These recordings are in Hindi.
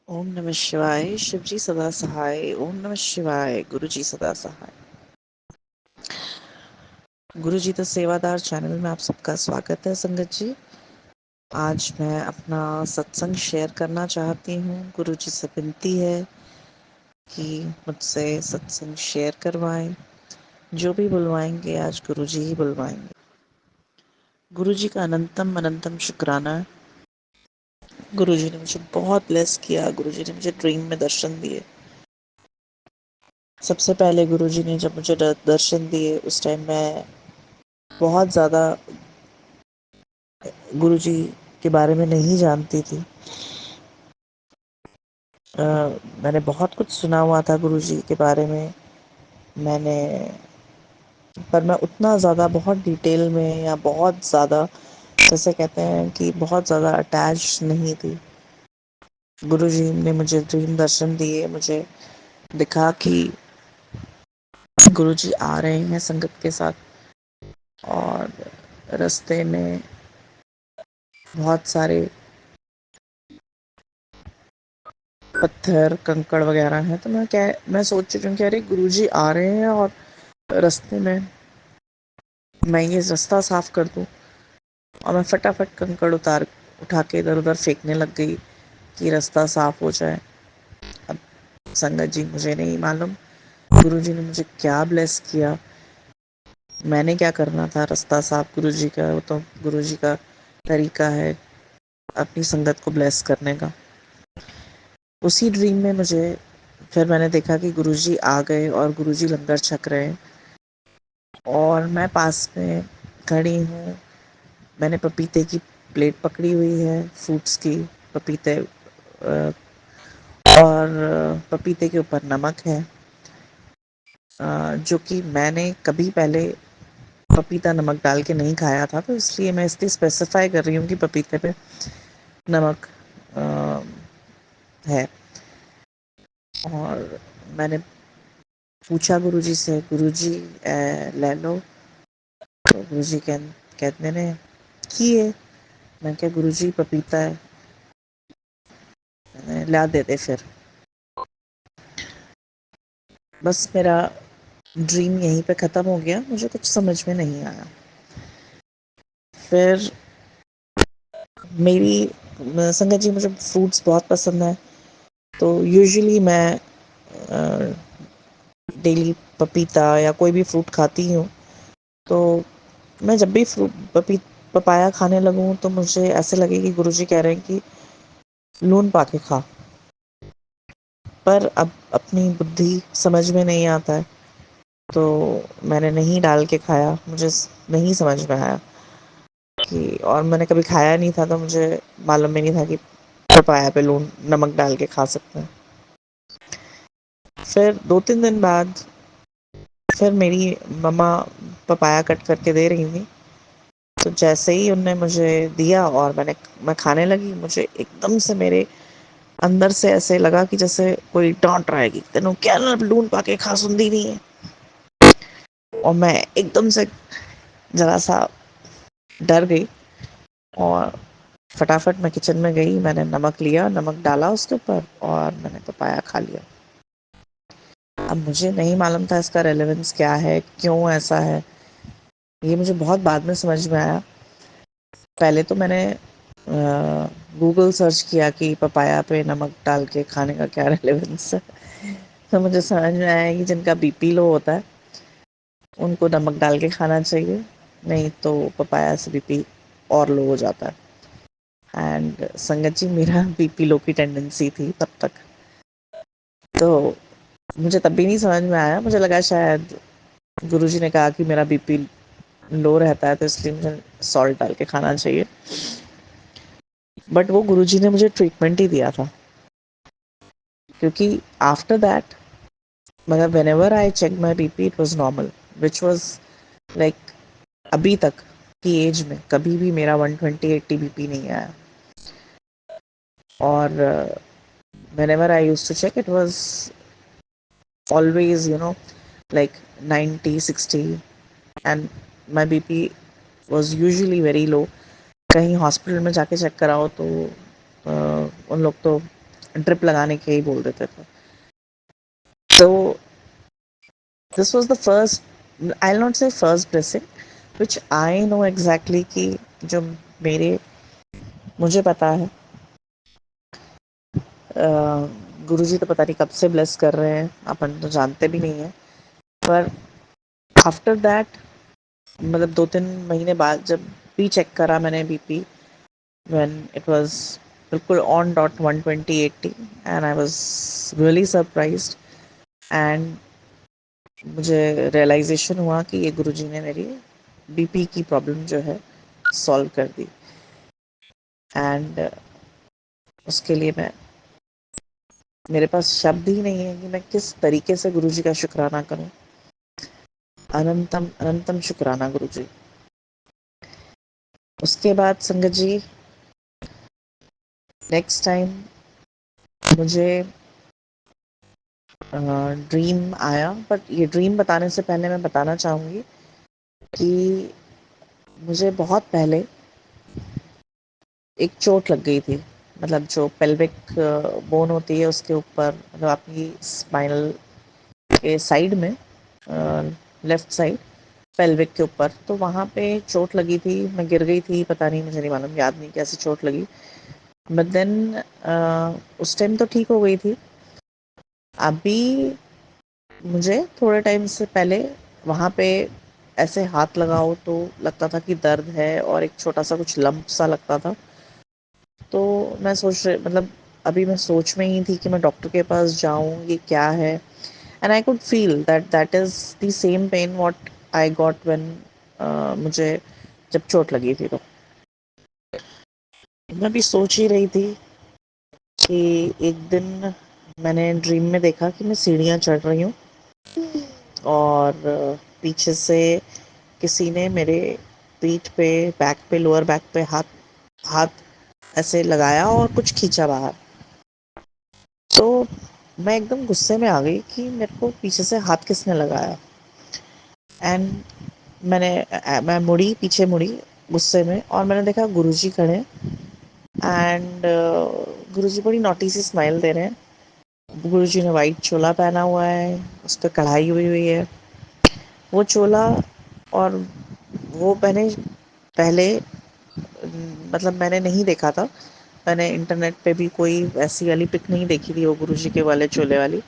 ओम नमः शिवाय। शिवजी सदा सहाय। ओम नमः शिवाय। गुरुजी सदा सहाय। गुरुजी तो सेवादार चैनल में आप सबका स्वागत है संगत जी। आज मैं अपना सत्संग शेयर करना चाहती हूँ। गुरुजी से विनती है कि मुझसे सत्संग शेयर करवाएं। जो भी बुलवाएंगे आज गुरुजी ही बुलवाएंगे। गुरुजी का अनंतम अनंतम शुक्राना है। गुरुजी ने मुझे बहुत ब्लेस किया। गुरुजी ने मुझे ड्रीम में दर्शन दिए। सबसे पहले गुरुजी ने जब मुझे दर्शन दिए उस टाइम मैं बहुत ज़्यादा गुरुजी के बारे में नहीं जानती थी। मैंने बहुत कुछ सुना हुआ था गुरुजी के बारे में। मैंने पर मैं उतना ज़्यादा बहुत डिटेल में या बहुत ज़्यादा जैसे कहते हैं कि बहुत ज़्यादा अटैच नहीं थी। गुरुजी ने मुझे ड्रीम दर्शन दिए। मुझे दिखा कि गुरुजी आ रहे हैं संगत के साथ और रास्ते में बहुत सारे पत्थर कंकड़ वगैरह हैं। तो मैं सोच रही हूँ कि अरे गुरुजी आ रहे हैं और रास्ते में मैं ये रास्ता साफ कर दूँ। और मैं फटाफट कंकड़ उठा के इधर उधर फेंकने लग गई कि रास्ता साफ हो जाए। अब संगत जी मुझे नहीं मालूम गुरुजी ने मुझे क्या ब्लेस किया। मैंने क्या करना था रास्ता साफ गुरुजी का, वो तो गुरुजी का तरीका है अपनी संगत को ब्लेस करने का। उसी ड्रीम में मुझे फिर मैंने देखा कि गुरुजी आ गए और गुरुजी लंगर छक रहे हैं और मैं पास में खड़ी हूँ। मैंने पपीते की प्लेट पकड़ी हुई है, फ्रूट्स की, पपीते और पपीते के ऊपर नमक है, जो कि मैंने कभी पहले पपीता नमक डाल के नहीं खाया था। तो इसलिए मैं इसलिए स्पेसिफाई कर रही हूँ कि पपीते पे नमक है। और मैंने पूछा गुरुजी से, गुरुजी ले लो। तो गुरुजी कहते ने की है। मैं क्या गुरुजी पपीता है, ला देते। फिर बस मेरा ड्रीम यहीं पे ख़त्म हो गया। मुझे कुछ समझ में नहीं आया। फिर मेरी संगत जी मुझे फ्रूट्स बहुत पसंद है। तो यूजुअली मैं डेली पपीता या कोई भी फ्रूट खाती हूँ। तो मैं जब भी पपाया खाने लगूँ तो मुझे ऐसे लगे कि गुरुजी कह रहे हैं कि लून पाके खा। पर अब अपनी बुद्धि समझ में नहीं आता है तो मैंने नहीं डाल के खाया। मुझे नहीं समझ में आया कि, और मैंने कभी खाया नहीं था तो मुझे मालूम भी नहीं था कि पपाया पे लून नमक डाल के खा सकते हैं। फिर 2-3 दिन बाद फिर मेरी मम्मा पपाया कट करके दे रही थी। तो जैसे ही उनने मुझे दिया और मैं खाने लगी, मुझे एकदम से मेरे अंदर से ऐसे लगा कि जैसे कोई डांट रहा है कि तेनों क्या लून पाके खा सुनती नहीं है। और मैं एकदम से जरा सा डर गई और फटाफट मैं किचन में गई। मैंने नमक लिया, नमक डाला उसके ऊपर और मैंने पपाया खा लिया। अब मुझे नहीं मालूम था इसका रेलेवेंस क्या है, क्यों ऐसा है। ये मुझे बहुत बाद में समझ में आया। पहले तो मैंने गूगल सर्च किया कि पपाया पे नमक डाल के खाने का क्या रेलेवेंस है। तो मुझे समझ में आया कि जिनका बीपी लो होता है उनको नमक डाल के खाना चाहिए, नहीं तो पपाया से बीपी और लो हो जाता है। एंड संगत जी मेरा बीपी लो की टेंडेंसी थी तब तक। तो मुझे तब भी नहीं समझ में आया। मुझे लगा शायद गुरुजी ने कहा कि मेरा बीपी लो रहता है तो इसलिए मुझे सॉल्ट डाल के खाना चाहिए। बट वो गुरुजी ने मुझे ट्रीटमेंट ही दिया था, क्योंकि आफ्टर दैट मतलब whenever I check my BP it was normal, which was like अभी तक की एज में कभी भी मेरा 120/80 बीपी नहीं आया। और whenever I used to check it was always like 90/60 and my BP was usually very low. कहीं हॉस्पिटल में जाके चेक कराओ तो उन लोग तो ड्रिप लगाने के ही बोल देते थे। तो this was the first, I will not say first blessing, which I know exactly कि जो मेरे मुझे पता है, गुरुजी तो पता नहीं कब से ब्लेस कर रहे हैं, अपन तो जानते भी नहीं है। पर आफ्टर दैट, मतलब 2-3 महीने बाद जब भी चेक करा मैंने बीपी, व्हेन इट वाज बिल्कुल on dot 120/80, and I was really surprised. And मुझे रियलाइजेशन हुआ कि ये गुरुजी ने मेरी बीपी की प्रॉब्लम जो है सॉल्व कर दी। एंड उसके लिए मैं, मेरे पास शब्द ही नहीं है कि मैं किस तरीके से गुरुजी का शुक्राना करूं। अनंतम अनंतम शुक्राना गुरुजी। उसके बाद संगत जी, नेक्स्ट टाइम मुझे ड्रीम आया, बट ये ड्रीम बताने से पहले मैं बताना चाहूँगी कि मुझे बहुत पहले एक चोट लग गई थी। मतलब जो पेल्विक बोन होती है उसके ऊपर, मतलब आपकी स्पाइनल के साइड में, लेफ्ट साइड पेल्विक के ऊपर, तो वहाँ पे चोट लगी थी। मैं गिर गई थी, पता नहीं, मुझे नहीं मालूम, याद नहीं कैसे चोट लगी। बट देन उस टाइम तो ठीक हो गई थी। अभी मुझे थोड़े टाइम से पहले वहाँ पे ऐसे हाथ लगाओ तो लगता था कि दर्द है, और एक छोटा सा कुछ लंप सा लगता था। तो मैं सोच रही, मतलब अभी मैं सोच में ही थी कि मैं डॉक्टर के पास जाऊं, ये क्या है। And I could feel that that is the same pain what I got when मुझे जब चोट लगी थी। तो मैं भी सोच ही रही थी कि एक दिन मैंने ड्रीम में देखा कि मैं सीढ़ियाँ चढ़ रही हूँ, और पीछे से किसी ने मेरे पीठ पे, बैक पे, लोअर बैक पे हाथ हाथ ऐसे लगाया और कुछ खींचा बाहर। तो मैं एकदम गुस्से में आ गई कि मेरे को पीछे से हाथ किसने लगाया। एंड मैं मुड़ी, पीछे मुड़ी गुस्से में, और मैंने देखा गुरुजी खड़े हैं। एंड गुरुजी बड़ी नोटी सी स्माइल दे रहे हैं। गुरुजी ने वाइट चोला पहना हुआ है, उस पर कढ़ाई हुई हुई है। वो चोला और वो मैंने पहले, मतलब मैंने नहीं देखा था। मैंने इंटरनेट पे भी कोई ऐसी वाली पिक नहीं देखी थी वो गुरुजी के वाले चोले वाली।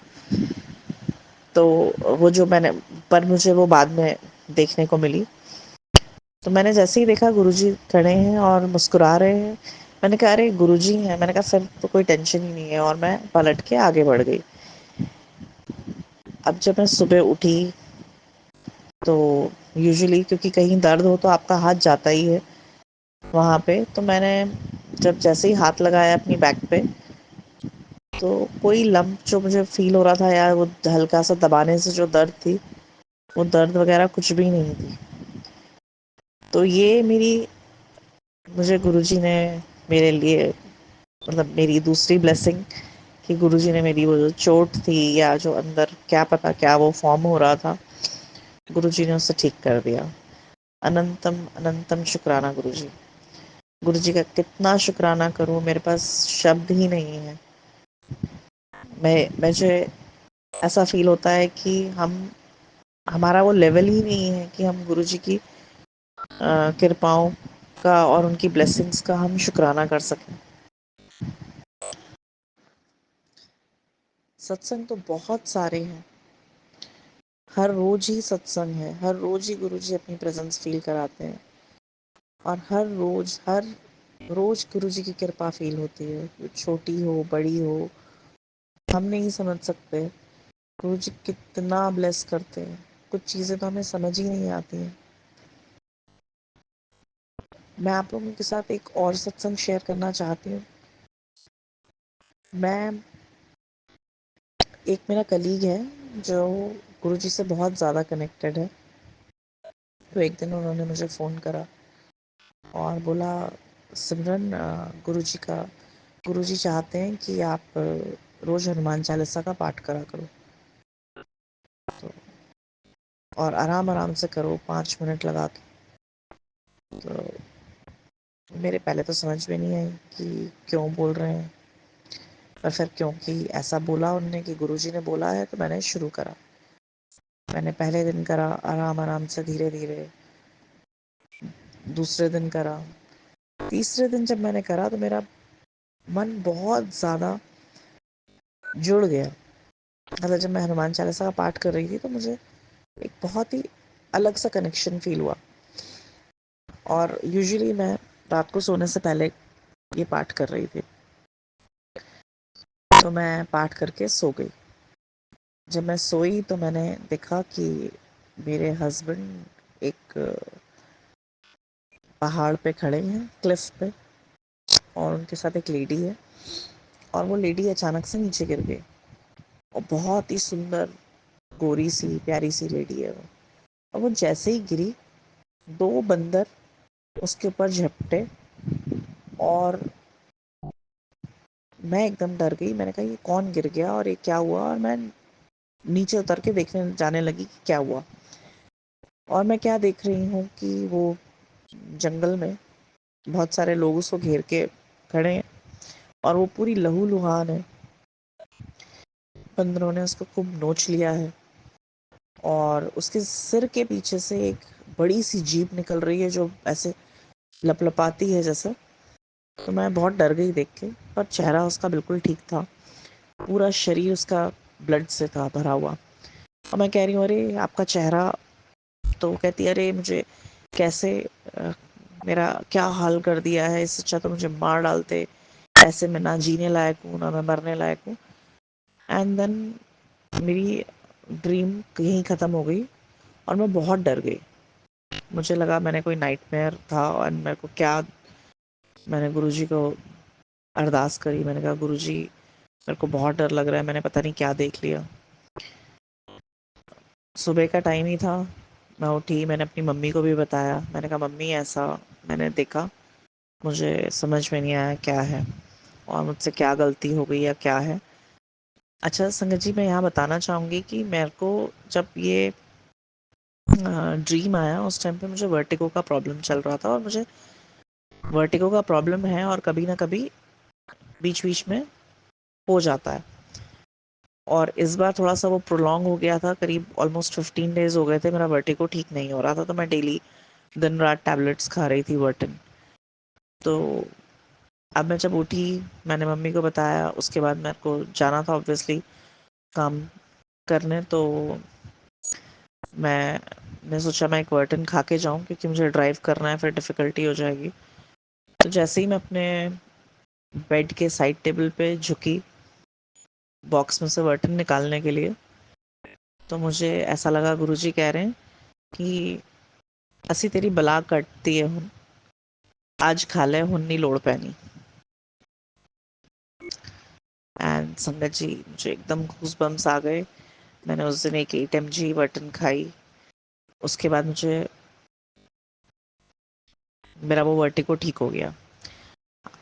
तो वो जो मैंने, पर मुझे वो बाद में देखने को मिली। तो मैंने जैसे ही देखा गुरुजी खड़े हैं और मुस्कुरा रहे हैं, मैंने कहा अरे गुरुजी हैं। मैंने कहा फिर तो कोई टेंशन ही नहीं है, और मैं पलट के आगे बढ़ गई। अब जब मैं सुबह उठी तो यूजुअली, क्योंकि कहीं दर्द हो तो आपका हाथ जाता ही है वहाँ पे, तो मैंने जब जैसे ही हाथ लगाया अपनी बैक पे, तो कोई लंप जो मुझे फील हो रहा था यार, वो हल्का सा दबाने से जो दर्द थी, वो दर्द वगैरह कुछ भी नहीं थी। तो ये मेरी, मुझे गुरुजी ने मेरे लिए, मतलब मेरी दूसरी ब्लेसिंग, कि गुरुजी ने मेरी वो जो चोट थी, या जो अंदर क्या पता क्या वो फॉर्म हो रहा था, गुरुजी ने उसे ठीक कर दिया। अनंतम अनंतम शुक्राना गुरुजी। गुरुजी का कितना शुक्राना करूं, मेरे पास शब्द ही नहीं है। मुझे ऐसा फील होता है कि हम, हमारा वो लेवल ही नहीं है कि हम गुरुजी की कृपाओं का और उनकी ब्लेसिंग्स का हम शुक्राना कर सकें। सत्संग तो बहुत सारे हैं, हर रोज ही सत्संग है, हर रोज ही गुरुजी अपनी प्रेजेंस फील कराते हैं, और हर रोज गुरुजी की कृपा फील होती है, छोटी हो बड़ी हो, हम नहीं समझ सकते गुरुजी कितना ब्लेस करते हैं। कुछ चीज़ें तो हमें समझ ही नहीं आती हैं। मैं आप लोगों के साथ एक और सत्संग शेयर करना चाहती हूँ। मैं, एक मेरा कलीग है जो गुरुजी से बहुत ज़्यादा कनेक्टेड है। तो एक दिन उन्होंने मुझे फ़ोन करा और बोला, सिमरन, गुरुजी चाहते हैं कि आप रोज़ हनुमान चालीसा का पाठ करा करो, तो और आराम आराम से करो, 5 मिनट लगा के। तो मेरे पहले तो समझ में नहीं आई कि क्यों बोल रहे हैं। पर फिर क्योंकि ऐसा बोला उनने कि गुरुजी ने बोला है, तो मैंने शुरू करा। मैंने पहले दिन करा आराम आराम से, धीरे धीरे। दूसरे दिन करा। तीसरे दिन जब मैंने करा तो मेरा मन बहुत ज़्यादा जुड़ गया। मतलब जब मैं हनुमान चालीसा का पाठ कर रही थी तो मुझे एक बहुत ही अलग सा कनेक्शन फील हुआ। और यूजुअली मैं रात को सोने से पहले ये पाठ कर रही थी। तो मैं पाठ करके सो गई। जब मैं सोई तो मैंने देखा कि मेरे हस्बैंड एक पहाड़ पे खड़े हैं, क्लिफ पे, और उनके साथ एक लेडी है। और वो लेडी अचानक से नीचे गिर गई। और बहुत ही सुंदर, गोरी सी, प्यारी सी लेडी है वो। और वो जैसे ही गिरी, दो बंदर उसके ऊपर झपटे। और मैं एकदम डर गई। मैंने कहा ये कौन गिर गया और ये क्या हुआ? और मैं नीचे उतर के देखने जाने लगी कि क्या हुआ। और मैं क्या देख रही हूँ कि वो जंगल में बहुत सारे लोग उसको घेर के खड़े हैं। और वो पूरी लहूलुहान है। बंदरों ने उसको खूब नोच लिया है। और उसके सिर के पीछे से एक बड़ी सी जीभ निकल रही है जो ऐसे लपलपाती है जैसे। तो मैं बहुत डर गई देख के। पर चेहरा उसका बिल्कुल ठीक था। पूरा शरीर उसका ब्लड से था भरा हुआ। और मैं कह रही हूँ अरे आपका चेहरा। तो वो कहती है अरे मुझे कैसे, अ, मेरा क्या हाल कर दिया है, इससे अच्छा तो मुझे मार डालते। ऐसे मैं ना जीने लायक हूँ ना मैं मरने लायक हूँ। एंड देन मेरी ड्रीम यहीं ख़त्म हो गई। और मैं बहुत डर गई। मुझे लगा मैंने कोई नाइटमेयर था। और मेरे को क्या, मैंने गुरुजी को अरदास करी। मैंने कहा गुरुजी मेरे को बहुत डर लग रहा है, मैंने पता नहीं क्या देख लिया। सुबह का टाइम ही था। मैं उठी, मैंने अपनी मम्मी को भी बताया। मैंने कहा मम्मी ऐसा मैंने देखा, मुझे समझ में नहीं आया क्या है और मुझसे क्या गलती हो गई या क्या है। अच्छा संगत जी, मैं यहाँ बताना चाहूँगी कि मेरे को जब ये ड्रीम आया उस टाइम पे मुझे वर्टिगो का प्रॉब्लम चल रहा था। और मुझे वर्टिगो का प्रॉब्लम है और कभी ना कभी बीच बीच में हो जाता है। और इस बार थोड़ा सा वो प्रोलॉन्ग हो गया था, करीब ऑलमोस्ट 15 डेज हो गए थे मेरा वर्टिगो ठीक नहीं हो रहा था। तो मैं डेली दिन रात टैबलेट्स खा रही थी वर्टिन। तो अब मैं जब उठी, मैंने मम्मी को बताया। उसके बाद मेरे को जाना था ऑब्वियसली काम करने। तो मैंने सोचा मैं एक वर्टिन खा के जाऊं क्योंकि मुझे ड्राइव करना है, फिर डिफ़िकल्टी हो जाएगी। तो जैसे ही मैं अपने बेड के साइड टेबल पे झुकी बॉक्स में से वर्टिन निकालने के लिए, तो मुझे ऐसा लगा गुरुजी कह रहे हैं कि असी तेरी बला कटती है हुन, आज खा ले हुन नहीं लोड़ पैनी। एंड संगत जी मुझे एकदम घूस बम्स आ गए। मैंने उस दिन एक 8 mg वर्टिन खाई। उसके बाद मुझे मेरा वो वर्टिगो ठीक हो गया।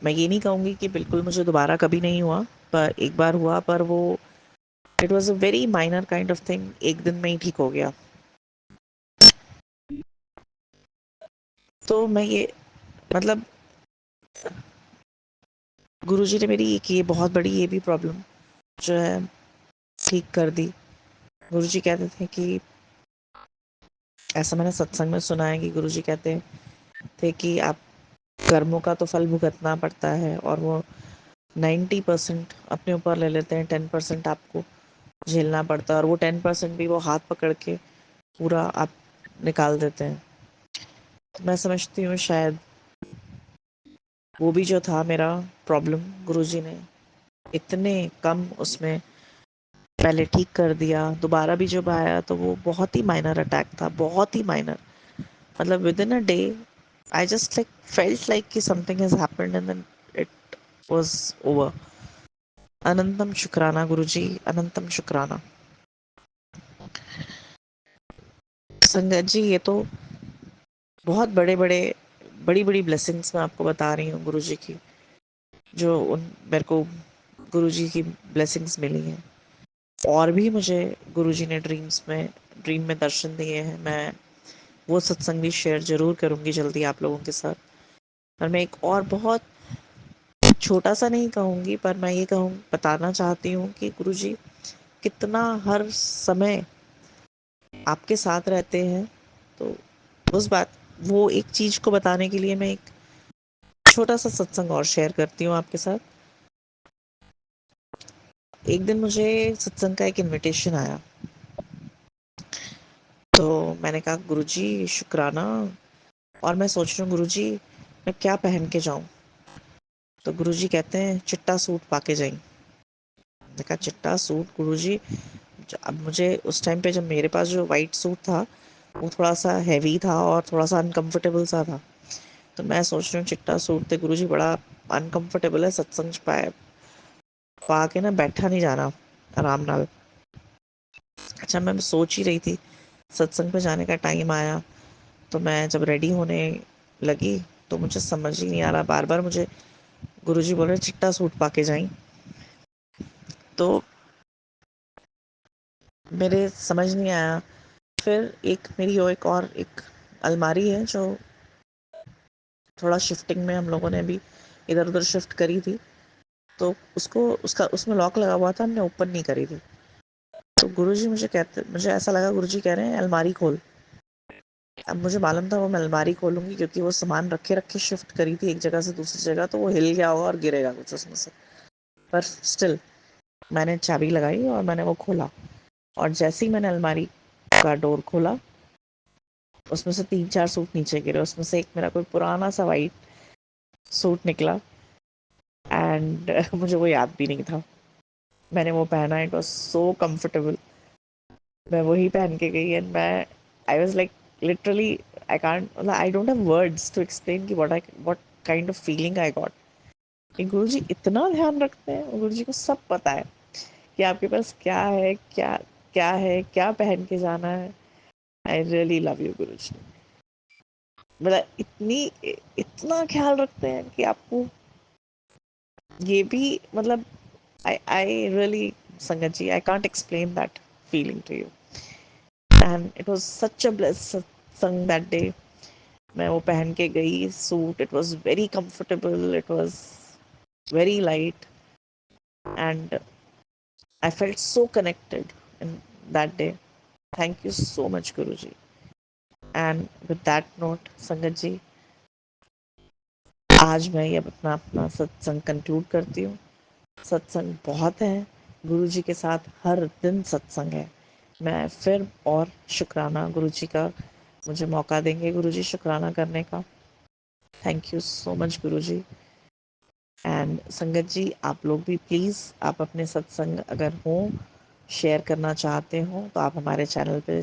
मैं ये नहीं कहूँगी कि बिल्कुल मुझे दोबारा कभी नहीं हुआ, पर एक बार हुआ। पर वो it was a very minor kind of thing, एक दिन में ही ठीक हो गया। तो मैं ये, मतलब गुरुजी ने मेरी एक ये बहुत बड़ी ये भी प्रॉब्लम जो है ठीक कर दी। गुरुजी कहते थे कि, ऐसा मैंने सत्संग में सुना है कि गुरुजी कहते थे कि आप कर्मों का तो फल भुगतना पड़ता है और वो 90% अपने ऊपर ले लेते हैं, 10% आपको झेलना पड़ता है। और वो 10% भी वो हाथ पकड़ के पूरा आप निकाल देते हैं। तो मैं समझती हूँ शायद वो भी जो था मेरा प्रॉब्लम, गुरुजी ने इतने कम उसमें पहले ठीक कर दिया। दोबारा भी जब आया तो वो बहुत ही माइनर अटैक था, बहुत ही माइनर। मतलब within a day I just like felt like कि something has happened and then it was over. अनंतम शुक्राना गुरुजी, अनंतम शुक्राना। संगत जी ये तो बहुत बड़े बड़े, बड़ी बड़ी ब्लेसिंग्स मैं आपको बता रही हूँ गुरुजी की, जो उन मेरे को गुरुजी की ब्लेसिंग्स मिली हैं। और भी मुझे गुरुजी ने ड्रीम में दर्शन दिए हैं। मैं वो सत्संग भी शेयर ज़रूर करूँगी जल्दी आप लोगों के साथ। और मैं एक और बहुत छोटा सा नहीं कहूँगी, पर मैं ये कहूँ बताना चाहती हूँ कि गुरुजी कितना हर समय आपके साथ रहते हैं। तो उस बात वो एक चीज़ को बताने के लिए मैं एक छोटा सा सत्संग और शेयर करती हूँ आपके साथ। एक दिन मुझे सत्संग का एक इनविटेशन आया, तो मैंने कहा गुरुजी शुक्राना। और मैं सोच रही हूँ गुरुजी मैं क्या पहन के जाऊं। तो गुरुजी कहते हैं चिट्टा सूट पाके जाई। मैंने कहा चिट्टा सूट गुरुजी। अब मुझे उस टाइम पे जब मेरे पास जो वाइट सूट था वो थोड़ा सा हैवी था और थोड़ा सा अनकंफर्टेबल सा था। तो मैं सोच रही हूँ चिट्टा सूट थे गुरुजी बड़ा अनकंफर्टेबल है, सत्संग च पाए पा के ना बैठा नहीं जाना आराम नाल। अच्छा मैं सोच ही रही थी, सत्संग पे जाने का टाइम आया, तो मैं जब रेडी होने लगी तो मुझे समझ ही नहीं आ रहा, बार बार मुझे गुरुजी बोल रहे चिट्टा सूट पाके जाई। तो मेरे समझ नहीं आया। फिर एक मेरी वो एक और एक अलमारी है जो थोड़ा शिफ्टिंग में हम लोगों ने भी इधर उधर शिफ्ट करी थी, तो उसको उसका उसमें लॉक लगा हुआ था, हमने ओपन नहीं करी थी। तो गुरुजी मुझे ऐसा लगा गुरुजी कह रहे हैं अलमारी खोल। अब मुझे मालूम था वो मैं अलमारी खोलूंगी क्योंकि वो सामान रखे रखे शिफ्ट करी थी एक जगह से दूसरी जगह, तो वो हिल गया होगा और गिरेगा कुछ उसमें से। पर स्टिल मैंने चाबी लगाई और मैंने वो खोला। और जैसे ही मैंने अलमारी का डोर खोला उसमें से 3-4 सूट नीचे गिरे। उसमें से एक मेरा कोई पुराना सा वाइट सूट निकला एंड मुझे वो याद भी नहीं था। मैंने वो पहना, इट वॉज सो कम्फर्टेबल। मैं वही पहन के गई एंड मैं I was like literally I can't, मतलब I don't have words to explain कि what kind of feeling I got. Guru ji इतना ध्यान रखते हैं, गुरु जी को सब पता है कि आपके पास क्या है, क्या पहन के जाना है। आई रियली लव यू गुरु जी। मतलब इतना ख्याल रखते हैं कि आपको ये भी मतलब I really Sangat ji I can't explain that feeling to you and it was such a bless satsang that day. मैं वो पहन के गई suit, it was very comfortable, it was very light and I felt so connected in that day. Thank you so much, Guruji. And with that note, संगत जी, आज मैं ये अपना अपना सत्संग कंक्लूड करती हूँ। सत्संग बहुत है, गुरुजी के साथ हर दिन सत्संग है। मैं फिर और शुक्राना गुरुजी का, मुझे मौका देंगे गुरुजी शुक्राना करने का। Thank you so much Guruji. And संगत जी आप लोग भी प्लीज़ आप अपने सत्संग अगर हो शेयर करना चाहते हो तो आप हमारे चैनल पे